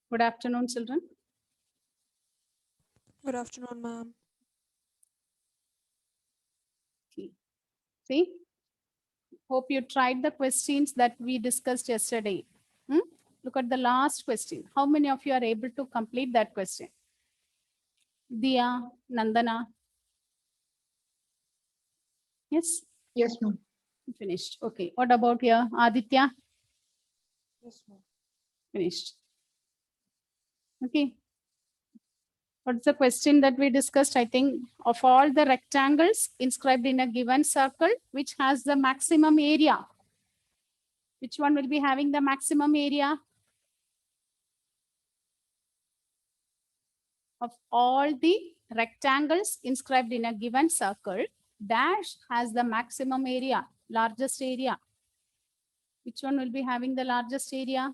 Good afternoon, children. Good afternoon, ma'am. Okay. See, hope you tried the questions that we discussed yesterday. Hmm? Look at the last question. How many of you are able to complete that question? Dia, Nandana. Yes, Yes, ma'am. finished. Okay. What about here? Aditya? Yes, ma'am. Finished. Okay. What's the question that we discussed? I think of all the rectangles inscribed in a given circle, which has the maximum area? Which one will be having the maximum area? Of all the rectangles inscribed in a given circle, dash has the maximum area, largest area. Which one will be having the largest area?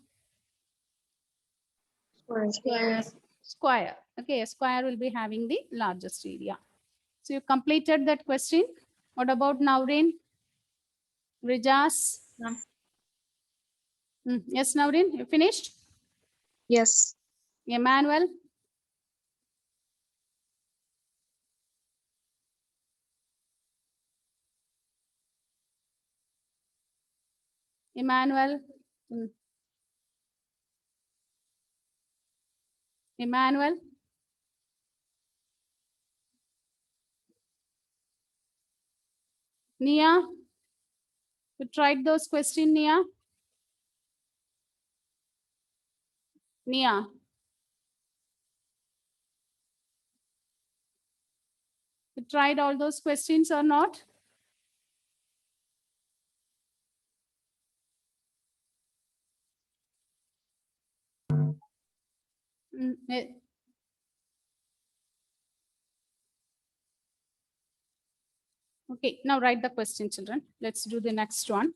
Square. Square. Okay, a square will be having the largest area. So you completed that question. What about Naureen? Rijas? Ma'am. Yes, Naureen, you finished? Yes. Emmanuel? Emmanuel? Emmanuel? Nia? You tried those questions, Nia? Nia? You tried all those questions or not? Okay, now write the question, children. Let's do the next one.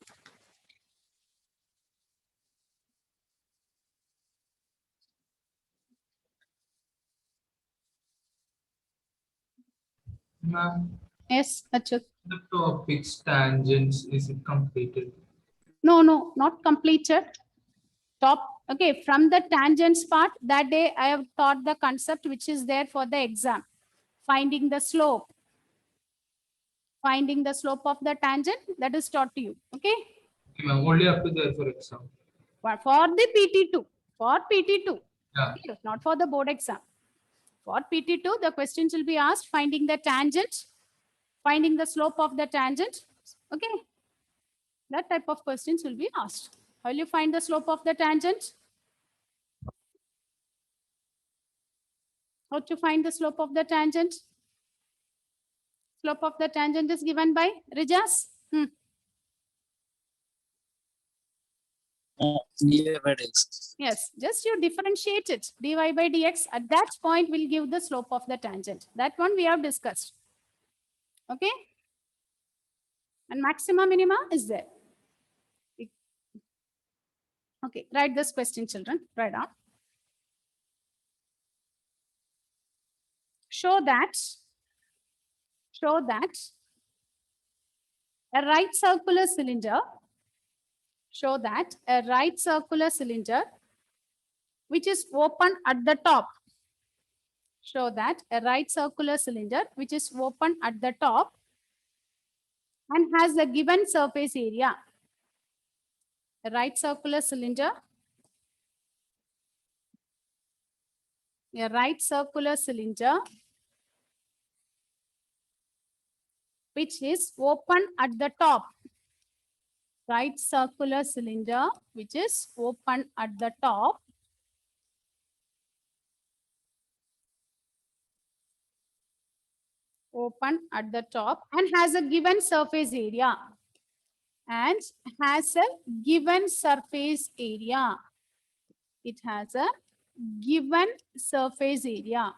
Ma'am, Yes, Achut. the topic's tangents is it completed? No, not completed. Okay, from the tangents part, that day I have taught the concept which is there for the exam. Finding the slope. Finding the slope of the tangent, that is taught to you. Okay? Okay, ma'am, only up to there for exam. For the PT2. For PT2. Yeah. Okay, not for the board exam. For PT2, the questions will be asked finding the tangent, finding the slope of the tangent. Okay? That type of questions will be asked. How will you find the slope of the tangent? How to find the slope of the tangent? Slope of the tangent is given by Rijas. dy by dx. Yes, just you differentiate it. Dy by dx at that point will give the slope of the tangent. That one we have discussed. Okay? And maxima minima is there. Okay, write this question, children. Write down. Show that a right circular cylinder, which is open at the top. Show that a right circular cylinder which is open at the top and has a given surface area. A right circular cylinder. A right circular cylinder which is open at the top. Right circular cylinder which is open at the top. Open at the top and has a given surface area. And has a given surface area. It has a given surface area.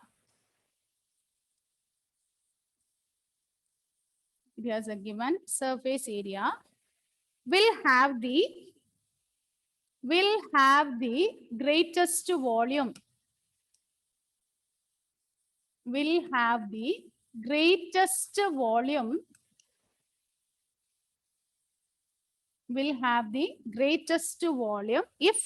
It has a given surface area. Will have the greatest volume. Will have the greatest volume. Will have the greatest volume if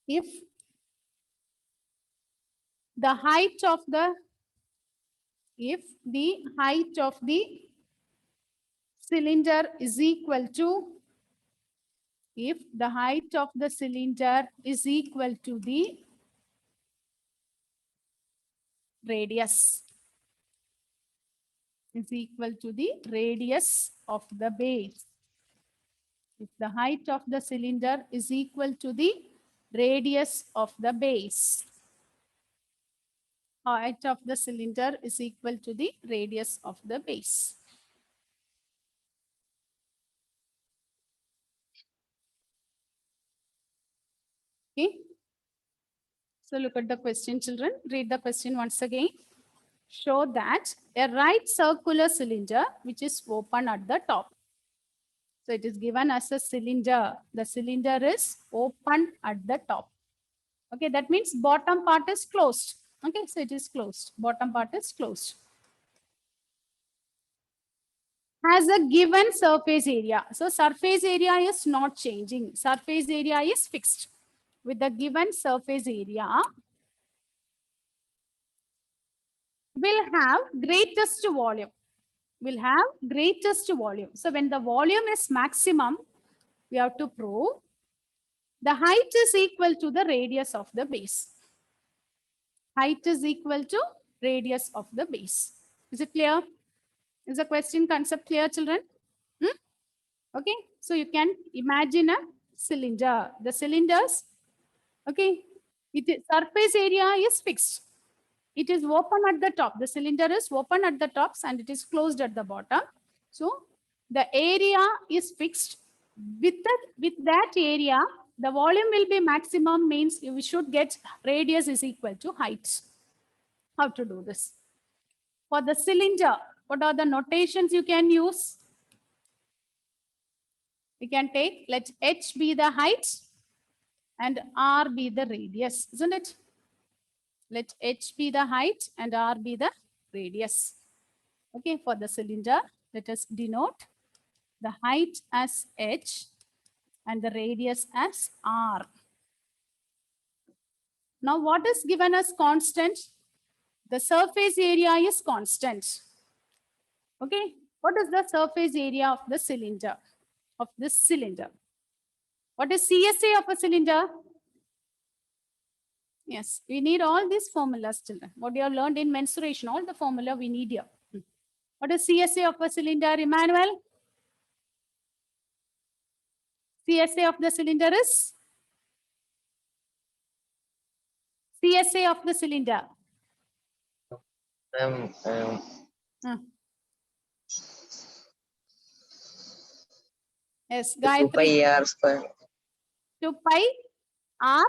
if the height of the cylinder is equal to if the height of the cylinder is equal to the radius of the base. If the height of the cylinder is equal to the radius of the base. Height of the cylinder is equal to the radius of the base. Okay. So look at the question, children. Read the question once again. Show that a right circular cylinder which is open at the top. So it is given as a cylinder. The cylinder is open at the top. Okay, that means bottom part is closed. Okay, so it is closed. Bottom part is closed. Has a given surface area. So surface area is not changing. Surface area is fixed. With the given surface area, will have greatest volume. Will have greatest volume. So when the volume is maximum, we have to prove the height is equal to the radius of the base. Height is equal to radius of the base. Is it clear? Is the question concept clear, children? Okay, so you can imagine a cylinder. The cylinders, okay, surface area is fixed. It is open at the top. The cylinder is open at the tops and it is closed at the bottom. So the area is fixed. With that area, the volume will be maximum, means we should get radius is equal to height. How to do this? For the cylinder, what are the notations you can use? We can take, let h be the height and r be the radius, isn't it? Let h be the height and r be the radius. Okay, for the cylinder, let us denote the height as h and the radius as r. Now, what is given as constant? The surface area is constant. Okay, what is the surface area of the cylinder? Of this cylinder? What is CSA of a cylinder? Yes, we need all these formulas, children. What you have learned in mensuration, all the formula we need here. What is CSA of a cylinder, Emmanuel? CSA of the cylinder is? CSA of the cylinder. Yes, 2 Gayatri. pi r square. 2 pi r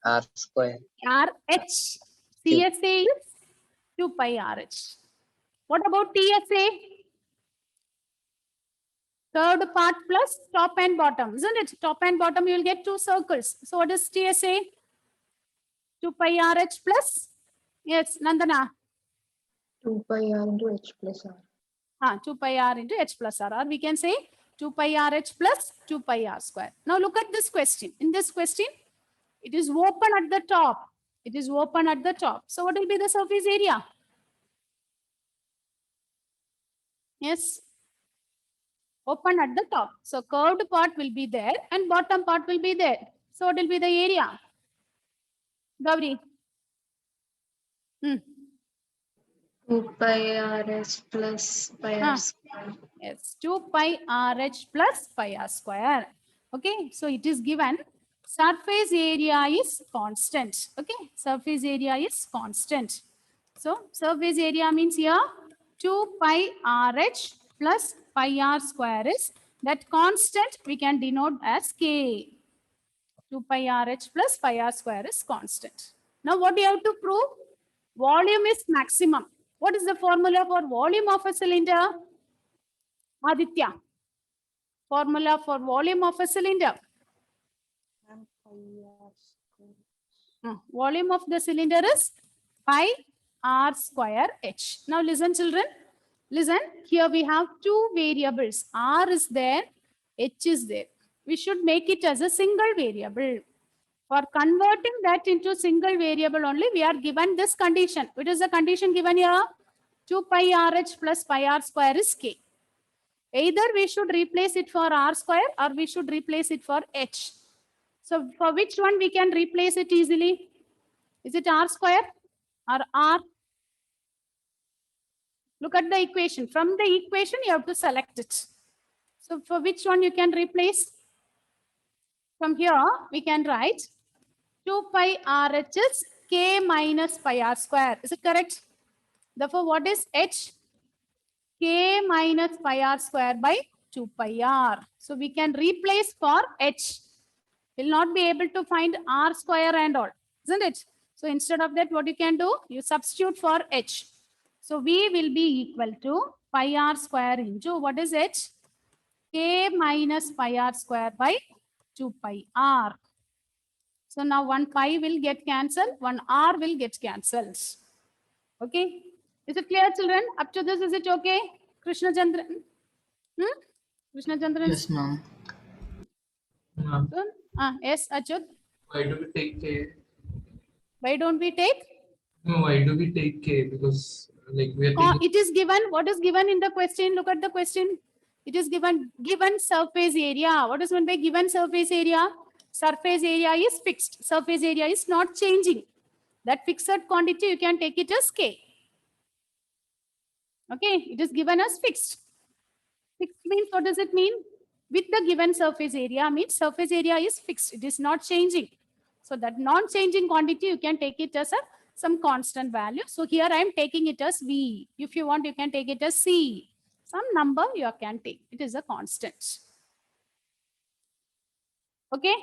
R square. RH. CSA is 2 pi RH. What about TSA? Curved part plus top and bottom, isn't it? Top and bottom, you will get two circles. So what is TSA? 2 pi RH plus? Yes, Nandana. 2 pi r into h plus r. 2 pi r into h plus r. Or we can say 2 pi RH plus 2 pi r square. Now look at this question. In this question, it is open at the top. It is open at the top. So what will be the surface area? Yes. Open at the top. So curved part will be there and bottom part will be there. So what will be the area? Gauri. 2 pi rs plus pi r square. Yes, 2 pi RH plus pi r square. Okay, so it is given surface area is constant. Okay, surface area is constant. So surface area means here 2 pi RH plus pi r square is that constant we can denote as K. 2 pi RH plus pi r square is constant. Now what do you have to prove? Volume is maximum. What is the formula for volume of a cylinder? Aditya. Formula for volume of a cylinder. Volume of the cylinder is pi r square h. Now listen, children. Listen, here we have two variables. R is there, h is there. We should make it as a single variable. For converting that into single variable only, we are given this condition. What is the condition given here? 2 pi RH plus pi R square is K. Either we should replace it for R square or we should replace it for H. So for which one we can replace it easily? Is it R square or R? Look at the equation. From the equation, you have to select it. So for which one you can replace? From here, we can write 2 pi RH is K minus pi R square. Is it correct? Therefore, what is H? K minus pi R square by 2 pi R. So we can replace for H. We'll not be able to find R square and all, isn't it? So instead of that, what you can do? You substitute for H. So V will be equal to pi R square into what is H? K minus pi R square by 2 pi R. So now one pi will get cancelled, one R will get cancelled. Okay. Is it clear, children? Up to this, is it okay? Krishna Chandran? Krishna Chandran? Yes, ma'am. Ma'am, Yes, Achyut. why do we take K? Why don't we take? No, why do we take K? Because like we are taking It is given. What is given in the question? Look at the question. It is given surface area. What is meant by given surface area? Surface area is fixed. Surface area is not changing. That fixed quantity, you can take it as K. Okay, it is given as fixed. Fixed means, what does it mean? With the given surface area means surface area is fixed. It is not changing. So that non-changing quantity, you can take it as some constant value. So here I am taking it as V. If you want, you can take it as C. Some number you can take. It is a constant. Okay.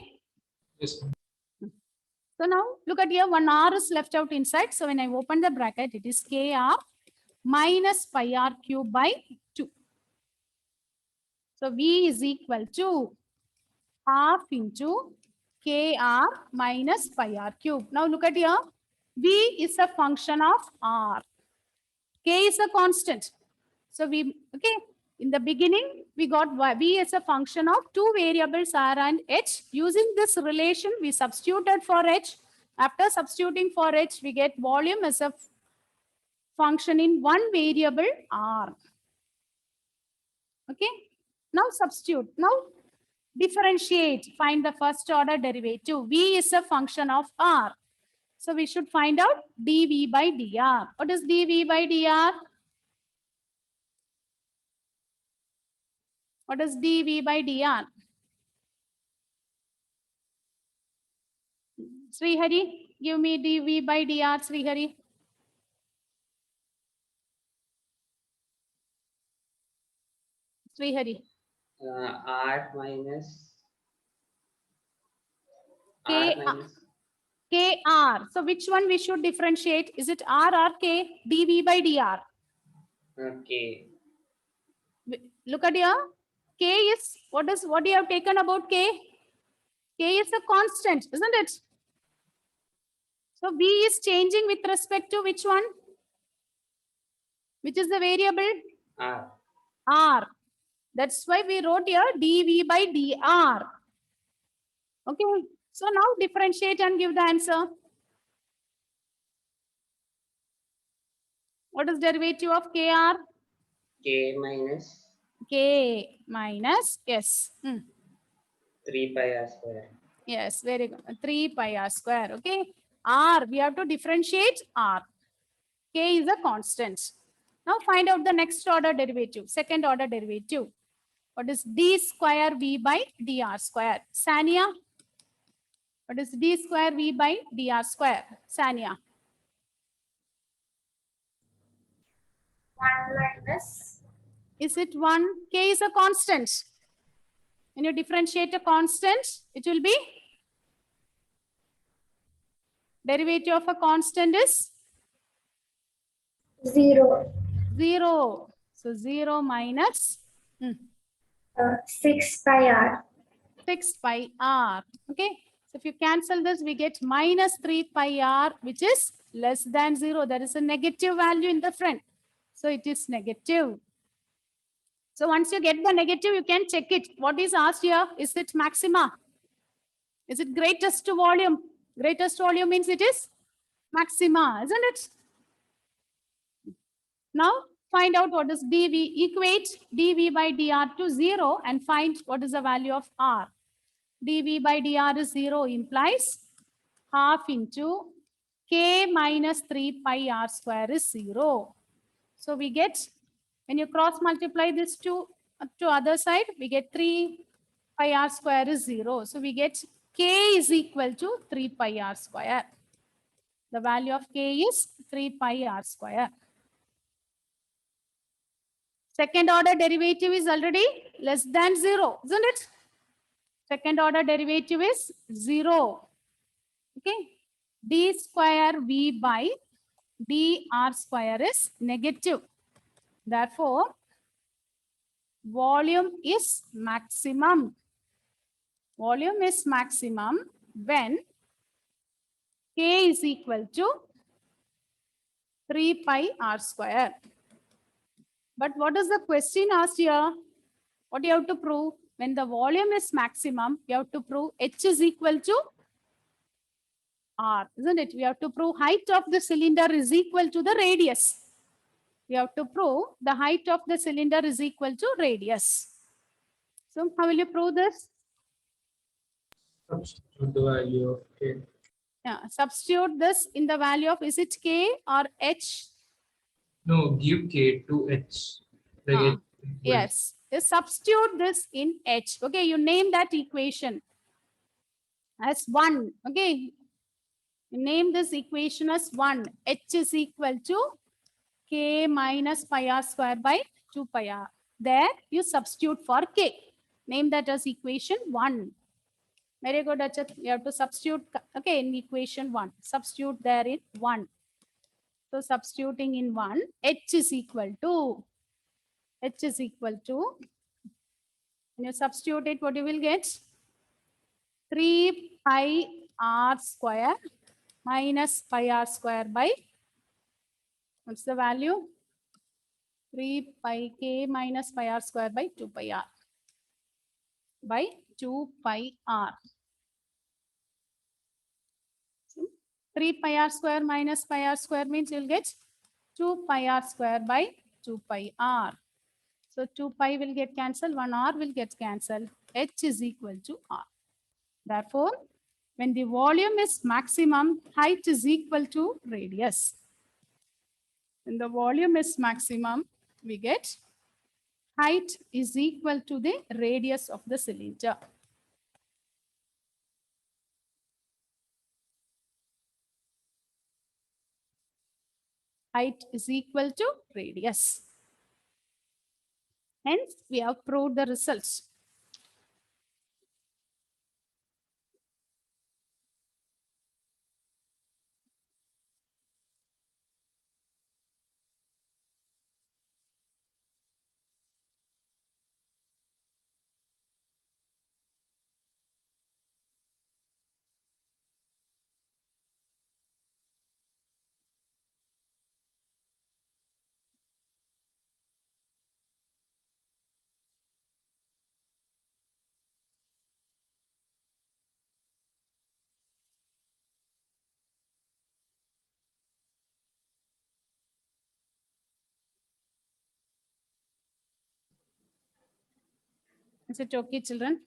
Yes, ma'am. So now look at here, one R is left out inside. So when I open the bracket, it is KR minus pi R cube by 2. So V is equal to half into KR minus pi R cube. Now look at here. V is a function of R. K is a constant. So okay, in the beginning, we got V as a function of two variables R and H. Using this relation, we substituted for H. After substituting for H, we get volume as a function in one variable R. Okay, now substitute. Now differentiate, find the first order derivative. V is a function of R. So we should find out dV by dr. What is dV by dr? What is dV by dr? Srihari, give me dV by dr, Srihari. Srihari. R minus K, R minus KR. So which one we should differentiate? Is it R or K? dV by dr. K. Look at here. K is, what you have taken about K? K is a constant, isn't it? So V is changing with respect to which one? Which is the variable? R. R. That's why we wrote here dV by dr. Okay. So now differentiate and give the answer. What is derivative of KR? K minus K minus, yes. 3 pi R square. Yes, very good. 3 pi R square. Okay. R, we have to differentiate R. K is a constant. Now find out the next order derivative, second order derivative. What is d square V by dr square? Sania? What is d square V by dr square? Sania? 1 minus. Is it 1? K is a constant. When you differentiate a constant, it will be derivative of a constant is 0, 0. So 0 minus 6 pi r. 6 pi r. Okay. So if you cancel this, we get minus 3 pi r, which is less than 0. There is a negative value in the front. So it is negative. So once you get the negative, you can check it. What is asked here? Is it maxima? Is it greatest volume? Greatest volume means it is maxima, isn't it? Now find out what is dV. Equate dV by dr to 0 and find what is the value of r. dV by dr is 0 implies half into k minus 3 pi r square is 0. So we get, when you cross multiply this to other side, we get 3 pi r square is 0. So we get k is equal to 3 pi r square. The value of k is 3 pi r square. Second order derivative is already less than 0, isn't it? Second order derivative is 0. Okay. D square V by dr square is negative. Therefore, volume is maximum. Volume is maximum when k is equal to 3 pi r square. But what is the question asked here? What you have to prove? When the volume is maximum, you have to prove h is equal to r, isn't it? We have to prove height of the cylinder is equal to the radius. We have to prove the height of the cylinder is equal to radius. So how will you prove this? Substitute the value of k. Yeah, substitute this in the value of, is it k or h? No, give k to h. Like Ah, h equals- Yes, you substitute this in h. Okay, you name that equation as 1. Okay, you name this equation as 1. H is equal to k minus pi r square by 2 pi r. There you substitute for k. Name that as equation 1. Very good, Achat. You have to substitute, okay, in equation 1. Substitute there in 1. So substituting in 1, h is equal to, when you substitute it, what you will get? 3 pi r square minus pi r square by, what's the value? 3 pi k minus pi r square by 2 pi r. By 2 pi r. 3 pi r square minus pi r square means you'll get 2 pi r square by 2 pi r. So 2 pi will get cancelled, 1 r will get cancelled. H is equal to r. Therefore, when the volume is maximum, height is equal to radius. When the volume is maximum, we get height is equal to the radius of the cylinder. Height is equal to radius. Hence, we have proved the results. Is it okay, children?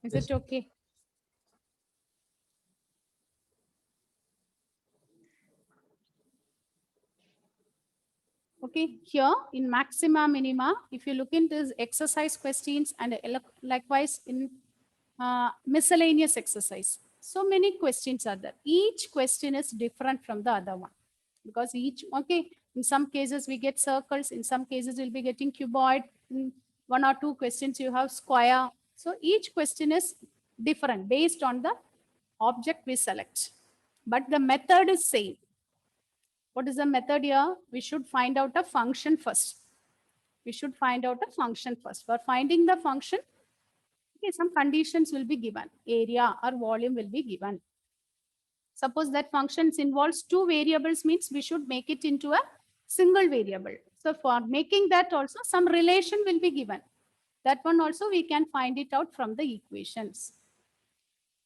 Is Yes. it okay? Okay, here in maxima, minima, if you look into these exercise questions and likewise in miscellaneous exercise, so many questions are there. Each question is different from the other one because each, okay, in some cases we get circles, in some cases we'll be getting cuboid, in 1 or 2 questions you have square. So each question is different based on the object we select, but the method is same. What is the method here? We should find out a function first. We should find out a function first. For finding the function, okay, some conditions will be given. Area or volume will be given. Suppose that functions involves 2 variables means we should make it into a single variable. So for making that also some relation will be given. That one also we can find it out from the equations.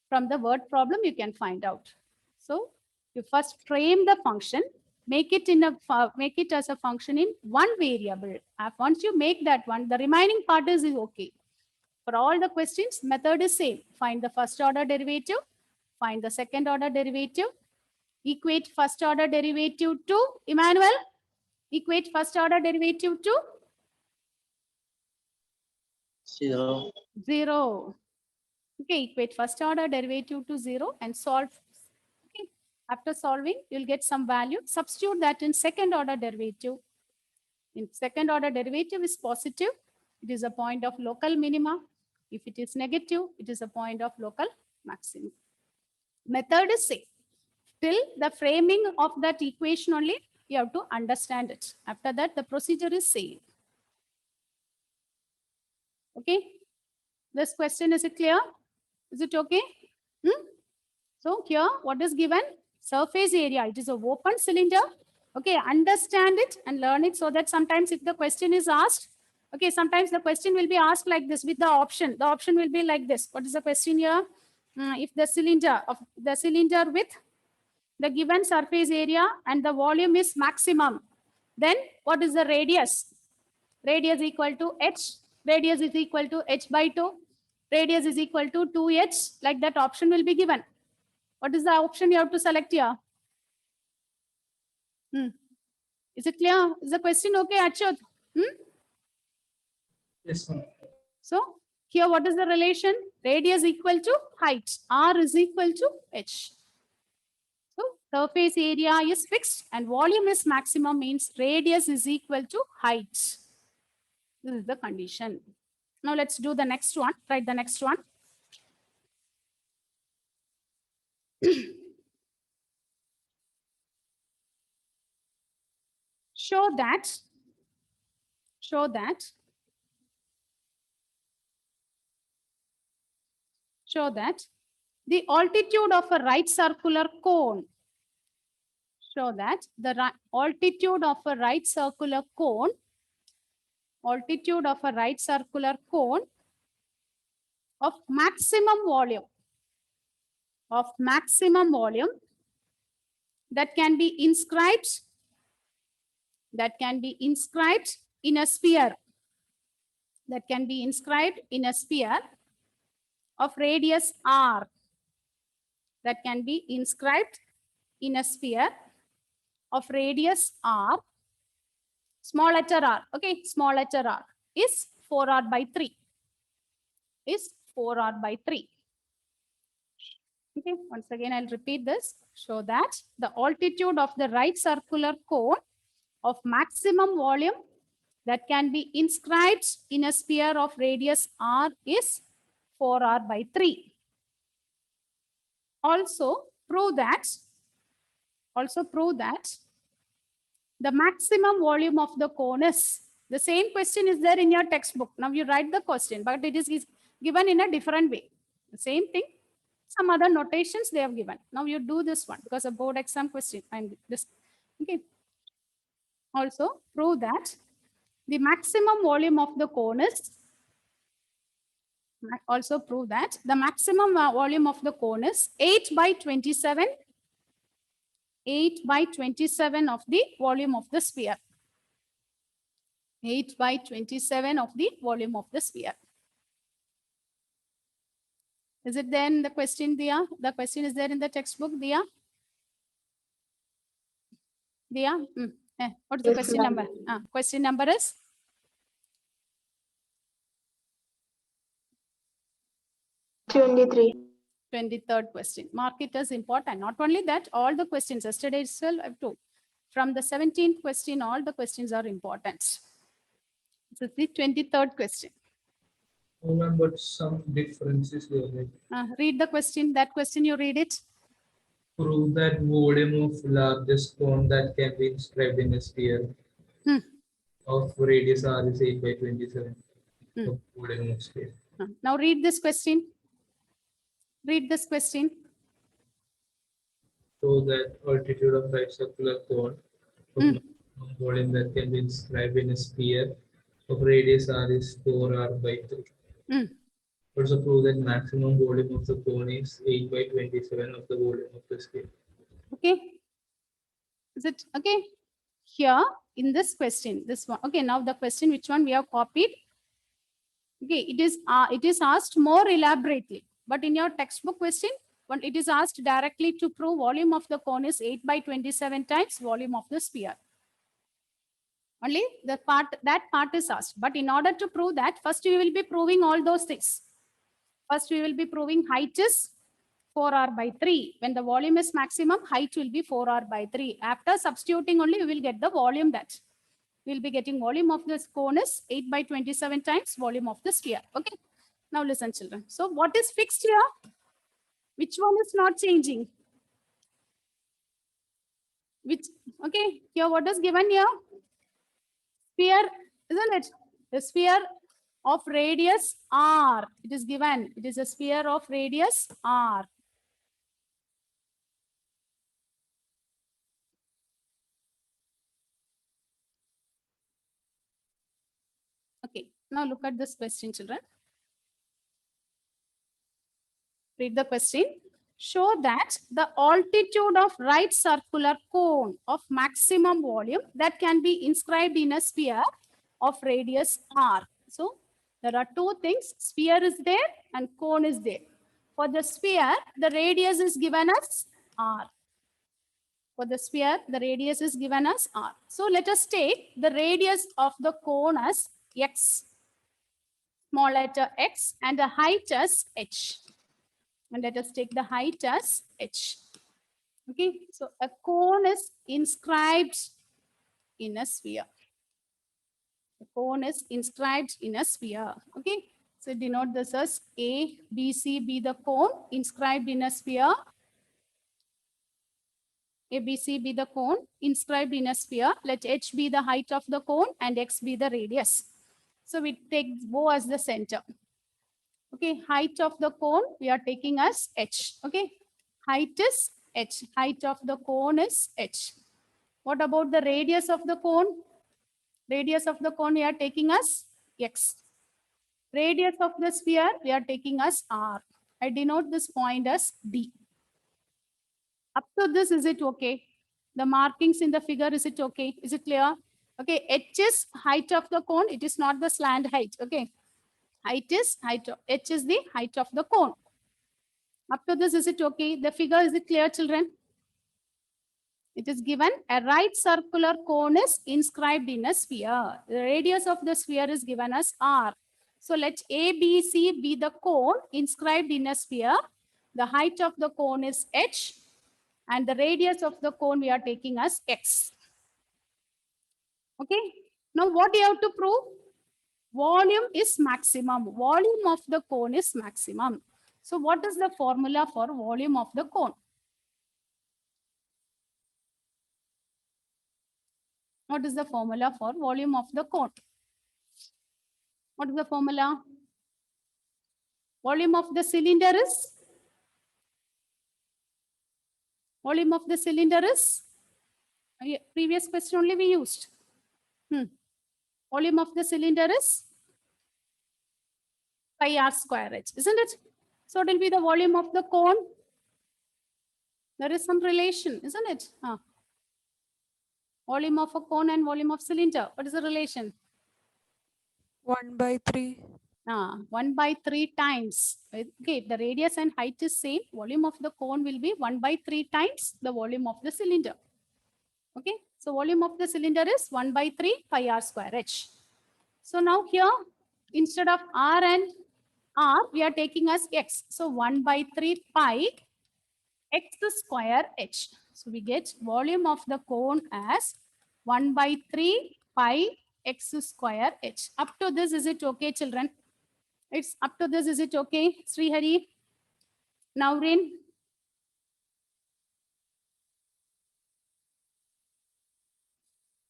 From the word problem, you can find out. So you first frame the function, make it make it as a function in one variable. Once you make that one, the remaining part is okay. For all the questions, method is same. Find the first order derivative, find the second order derivative, equate first order derivative to, Emmanuel, equate first order derivative to 0. 0. Okay, equate first order derivative to 0 and solve. Okay. After solving, you'll get some value. Substitute that in second order derivative. In second order derivative is positive. It is a point of local minima. If it is negative, it is a point of local maximum. Method is same. Till the framing of that equation only, you have to understand it. After that, the procedure is same. Okay. This question, is it clear? Is it okay? So here, what is given? Surface area. It is a open cylinder. Okay, understand it and learn it so that sometimes if the question is asked, okay, sometimes the question will be asked like this with the option. The option will be like this. What is the question here? If the cylinder with the given surface area and the volume is maximum, then what is the radius? Radius equal to h. Radius is equal to h by 2. Radius is equal to 2h. Like that option will be given. What is the option you have to select here? Is it clear? Is the question okay, Achyut? Yes, ma'am. So here what is the relation? Radius equal to height. R is equal to h. So surface area is fixed and volume is maximum, means radius is equal to height. This is the condition. Now let's do the next one. Write the next one. Show that the altitude of a right circular cone, altitude of a right circular cone of maximum volume that can be inscribed in a sphere, of radius r, small letter r, okay, small letter r is 4r by 3. Okay, once again I'll repeat this. Show that the altitude of the right circular cone of maximum volume that can be inscribed in a sphere of radius r is 4r by 3. Also prove that the maximum volume of the cone is, the same question is there in your textbook. Now you write the question, but it is given in a different way. The same thing, some other notations they have given. Now you do this one because a board exam question. Okay. Also prove that the maximum volume of the cone is, 8 by 27 of the volume of the sphere. 8 by 27 of the volume of the sphere. Is it there in the question, Dia? The question is there in the textbook, Dia? What is the Yes, question ma'am. number? Question number is? '23. 23rd question. Mark it as important. Not only that, all the questions, yesterday itself I have to. From the 17th question, all the questions are important. This is the 23rd question. Oh, ma'am, but some differences there. Like Read the question. That question you read it. prove that volume of largest cone that can be inscribed in a sphere of radius r is 8 by 27 of volume of sphere. Now read this question. Read this question. So that altitude of right circular cone of maximum volume that can be inscribed in a sphere of radius r is 4r by 3. Hmm. Also prove that maximum volume of the cone is 8 by 27 of the volume of the sphere. Okay. Is it okay? Here in this question, this one. Okay, now the question which one we have copied. Okay, it is asked more elaborately, but in your textbook question, when it is asked directly to prove volume of the cone is 8 by 27 times volume of the sphere. Only that part is asked. But in order to prove that, first we will be proving all those things. First we will be proving height is 4r by 3. When the volume is maximum, height will be 4r by 3. After substituting only, we will get the volume that. We will be getting volume of this cone is 8 by 27 times volume of the sphere. Okay. Now listen, children. So what is fixed here? Which one is not changing? Which, okay, here what is given here? Sphere, isn't it? The sphere of radius r. It is given. It is a sphere of radius r. Okay, now look at this question, children. Read the question. Show that the altitude of right circular cone of maximum volume that can be inscribed in a sphere of radius r. So there are two things. Sphere is there and cone is there. For the sphere, the radius is given as r. For the sphere, the radius is given as r. So let us take the radius of the cone as x, small letter x, and the height as h. And let us take the height as h. Okay, so a cone is inscribed in a sphere. A cone is inscribed in a sphere. Okay, so denote this as A, B, C be the cone inscribed in a sphere. A, B, C be the cone inscribed in a sphere. Let h be the height of the cone and x be the radius. So we take O as the center. Okay, height of the cone we are taking as h. Okay, height is h. Height of the cone is h. What about the radius of the cone? Radius of the cone we are taking as x. Radius of the sphere we are taking as r. I denote this point as d. Up to this, is it okay? The markings in the figure, is it okay? Is it clear? Okay, h is height of the cone. It is not the slant height. Okay, height is height. H is the height of the cone. Up to this, is it okay? The figure, is it clear, children? It is given a right circular cone is inscribed in a sphere. The radius of the sphere is given as r. So let A, B, C be the cone inscribed in a sphere. The height of the cone is h and the radius of the cone we are taking as x. Okay. Now what do you have to prove? Volume is maximum. Volume of the cone is maximum. So what is the formula for volume of the cone? What is the formula for volume of the cone? What is the formula? Volume of the cylinder is? Volume of the cylinder is? Previous question only we used. Volume of the cylinder is pi r square h, isn't it? So it will be the volume of the cone. There is some relation, isn't it? Volume of a cone and volume of cylinder. What is the relation? 1 by 3. 1 by 3 times. Okay, the radius and height is same. Volume of the cone will be 1 by 3 times the volume of the cylinder. Okay, so volume of the cylinder is 1 by 3 pi r square h. So now here, instead of r and r, we are taking as x. So 1 by 3 pi x square h. So we get volume of the cone as 1 by 3 pi x square h. Up to this, is it okay, children? It's up to this, is it okay? Srihari, Naureen.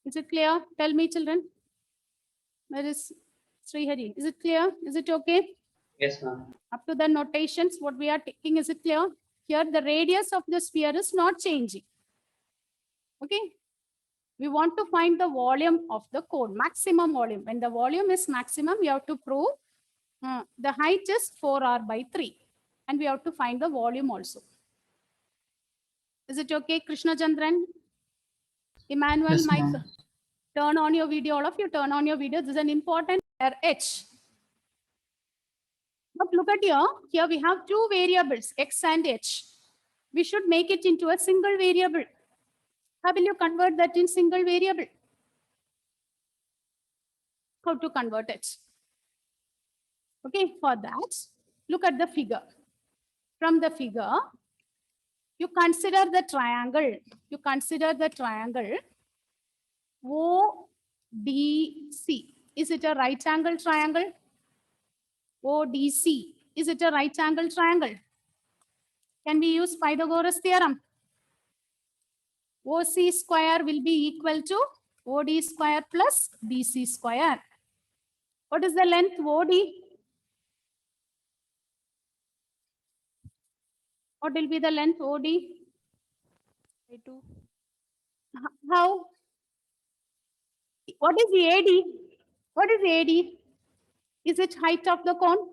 Is it clear? Tell me, children. Where is Srihari? Is it clear? Is it okay? Yes, ma'am. Up to the notations, what we are taking, is it clear? Here, the radius of the sphere is not changing. Okay. We want to find the volume of the cone, maximum volume. When the volume is maximum, we have to prove the height is 4r by 3. And we have to find the volume also. Is it okay, Krishna Chandran? Emmanuel, Yes, Mike, ma'am. turn on your video. All of you turn on your video. This is an important H. But look at here. Here we have two variables, X and H. We should make it into a single variable. How will you convert that in single variable? How to convert it? Okay, for that, look at the figure. From the figure, you consider the triangle. You consider the triangle ODC. Is it a right angle triangle? ODC. Is it a right angle triangle? Can we use Pythagoras theorem? OC square will be equal to OD square plus BC square. What is the length OD? What will be the length OD? By 2. How? What is AD? What is AD? Is it height of the cone?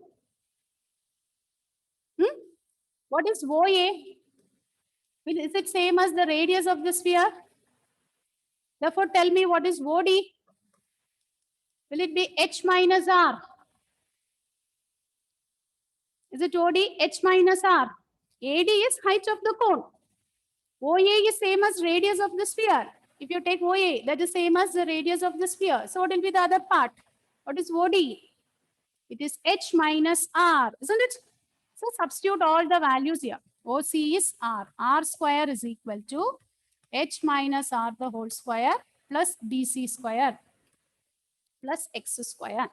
What is OA? Is it same as the radius of the sphere? Therefore, tell me what is OD? Will it be H minus R? Is it OD? H minus R. AD is height of the cone. OA is same as radius of the sphere. If you take OA, that is same as the radius of the sphere. So what will be the other part? What is OD? It is H minus R, isn't it? So substitute all the values here. OC is R. R square is equal to H minus R the whole square plus BC square plus X square.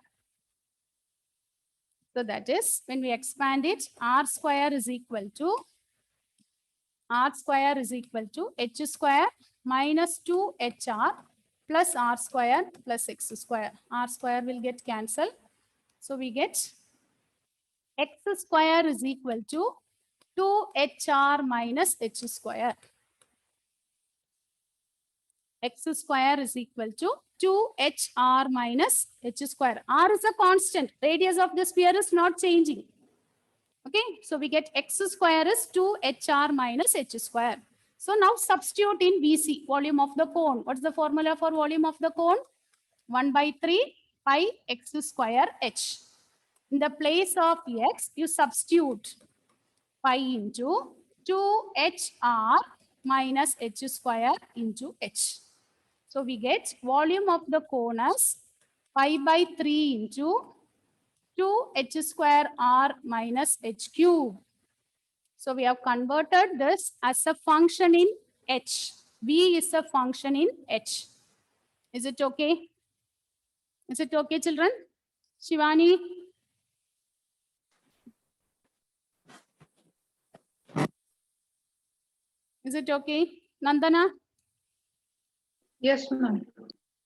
So that is, when we expand it, R square is equal to H square minus 2HR plus R square plus X square. R square will get cancelled. So we get X square is equal to 2HR minus H square. X square is equal to 2HR minus H square. R is a constant. Radius of the sphere is not changing. Okay, so we get X square is 2HR minus H square. So now substitute in VC, volume of the cone. What's the formula for volume of the cone? 1 by 3 pi X square H. In the place of X, you substitute pi into 2HR minus H square into H. So we get volume of the cone as pi by 3 into 2H square R minus H cube. So we have converted this as a function in H. V is a function in H. Is it okay? Is it okay, children? Shivani? Is it okay? Nandana? Yes, ma'am.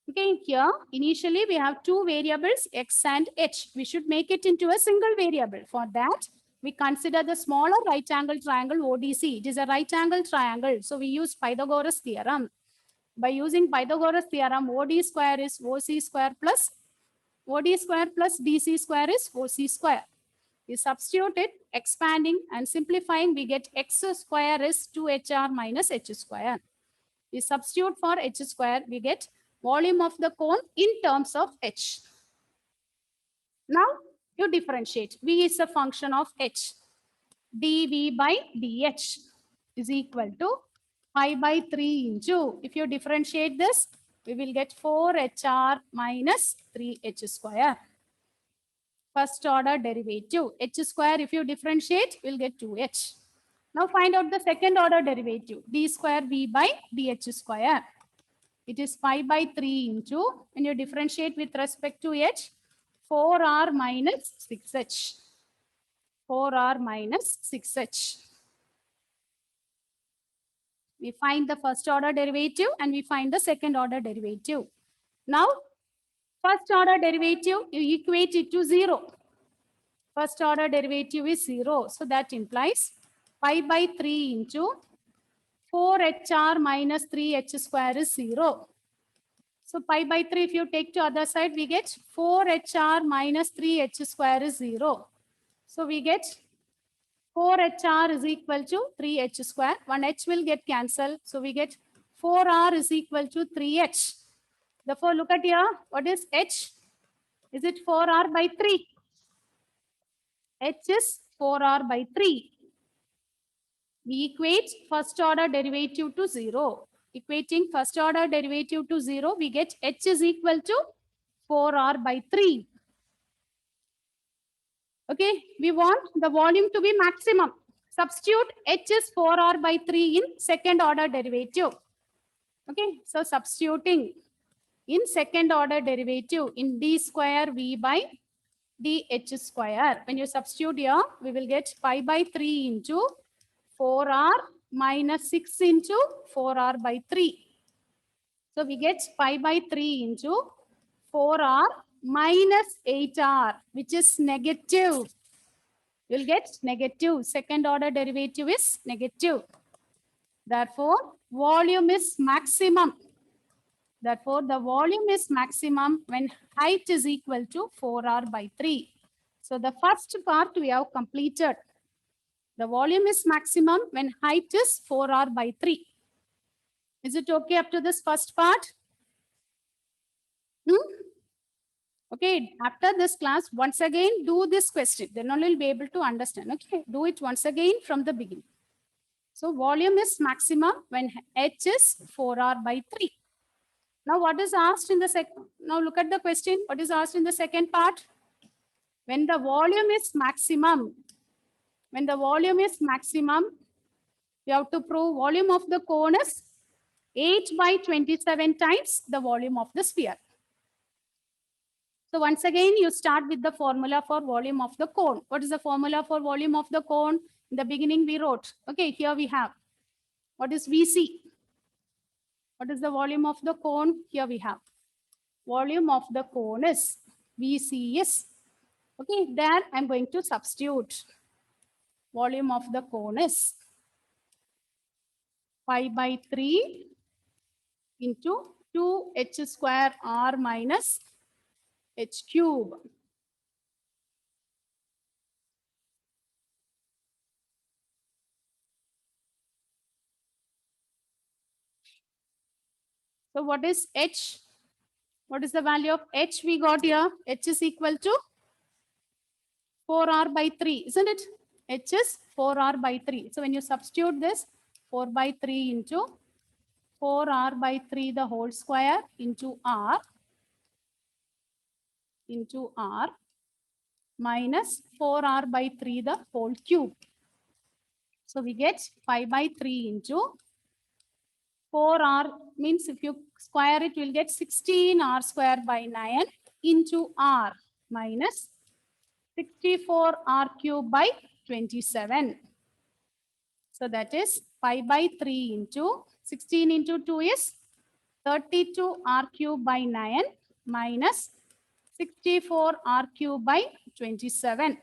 Okay, here initially we have two variables X and H. We should make it into a single variable. For that, we consider the smaller right angle triangle ODC. It is a right angle triangle. So we use Pythagoras theorem. By using Pythagoras theorem, OD square is OC square plus OD square plus BC square is OC square. We substitute it, expanding and simplifying, we get X square is 2HR minus H square. We substitute for H square, we get volume of the cone in terms of H. Now you differentiate. V is a function of H. dV by dH is equal to pi by 3 into, if you differentiate this, we will get 4HR minus 3H square. First order derivative. H square, if you differentiate, we'll get 2H. Now find out the second order derivative. D square V by dH square. It is pi by 3 into, when you differentiate with respect to H, 4R minus 6H. 4R minus 6H. We find the first order derivative and we find the second order derivative. Now, first order derivative, you equate it to 0. First order derivative is 0. So that implies pi by 3 into 4HR minus 3H square is 0. So pi by 3, if you take to other side, we get 4HR minus 3H square is 0. So we get 4HR is equal to 3H square. One H will get cancelled. So we get 4R is equal to 3H. Therefore, look at here. What is H? Is it 4R by 3? H is 4R by 3. We equate first order derivative to 0. Equating first order derivative to 0, we get H is equal to 4R by 3. Okay, we want the volume to be maximum. Substitute H is 4R by 3 in second order derivative. Okay, so substituting in second order derivative in d square v by dh square. When you substitute here, we will get pi by 3 into 4R minus 6 into 4R by 3. So we get pi by 3 into 4R minus 8R, which is negative. You'll get negative. Second order derivative is negative. Therefore, volume is maximum. Therefore, the volume is maximum when height is equal to 4R by 3. So the first part we have completed. The volume is maximum when height is 4R by 3. Is it okay up to this first part? Okay, after this class, once again, do this question. Then only you'll be able to understand. Okay, do it once again from the beginning. So volume is maximum when H is 4R by 3. Now what is asked in the second? Now look at the question. What is asked in the second part? When the volume is maximum, you have to prove volume of the cone is 8 by 27 times the volume of the sphere. So once again, you start with the formula for volume of the cone. What is the formula for volume of the cone? In the beginning, we wrote. Okay, here we have. What is VC? What is the volume of the cone? Here we have. Volume of the cone is VC is. Okay, there I'm going to substitute. Volume of the cone is pi by 3 into 2h square r minus h cube. So what is h? What is the value of h we got here? H is equal to 4r by 3, isn't it? H is 4r by 3. So when you substitute this, 4 by 3 into 4r by 3 the whole square into r minus 4r by 3 the whole cube. So we get 5 by 3 into 4r, means if you square it, you'll get 16r square by 9 into r minus 64r cube by 27. So that is pi by 3 into 16 into 2 is 32r cube by 9 minus 64r cube by 27.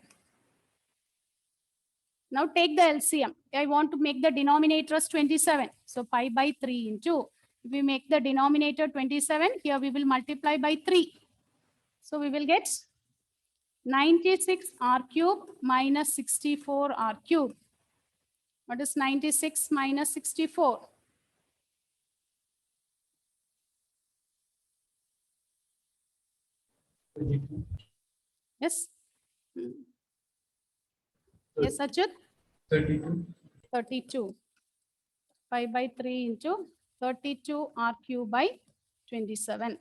Now take the LCM. I want to make the denominator as 27. So pi by 3 into, if we make the denominator 27, here we will multiply by 3. So we will get 96r cube minus 64r cube. What is 96 minus 64? Yes. Yes, Ajit? 32. 32. 5 by 3 into 32 r cube by 27.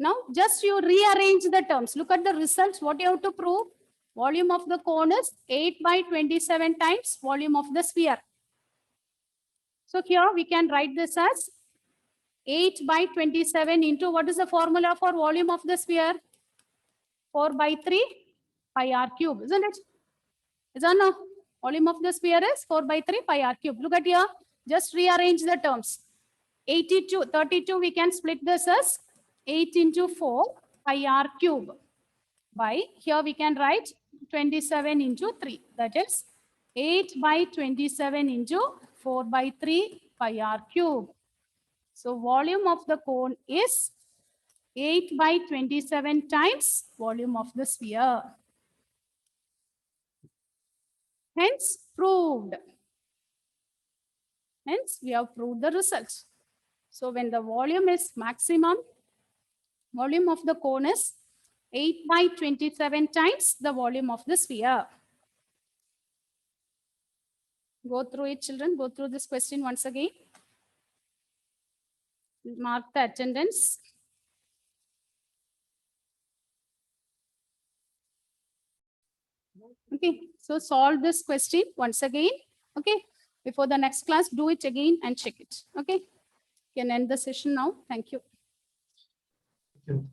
Now, just you rearrange the terms. Look at the results. What you have to prove? Volume of the cone is 8 by 27 times volume of the sphere. So here we can write this as 8 by 27 into, what is the formula for volume of the sphere? 4 by 3 pi r cube, isn't it? Is that no? Volume of the sphere is 4 by 3 pi r cube. Look at here. Just rearrange the terms. 32 we can split this as 8 into 4 pi r cube by, here we can write 27 into 3. That is 8 by 27 into 4 by 3 pi r cube. So volume of the cone is 8 by 27 times volume of the sphere. Hence, proved. Hence, we have proved the result. So when the volume is maximum, volume of the cone is 8 by 27 times the volume of the sphere. Go through it, children. Go through this question once again. Mark the attendance. Okay, so solve this question once again. Okay, before the next class, do it again and check it. Okay, can end the session now. Thank you. Thank you.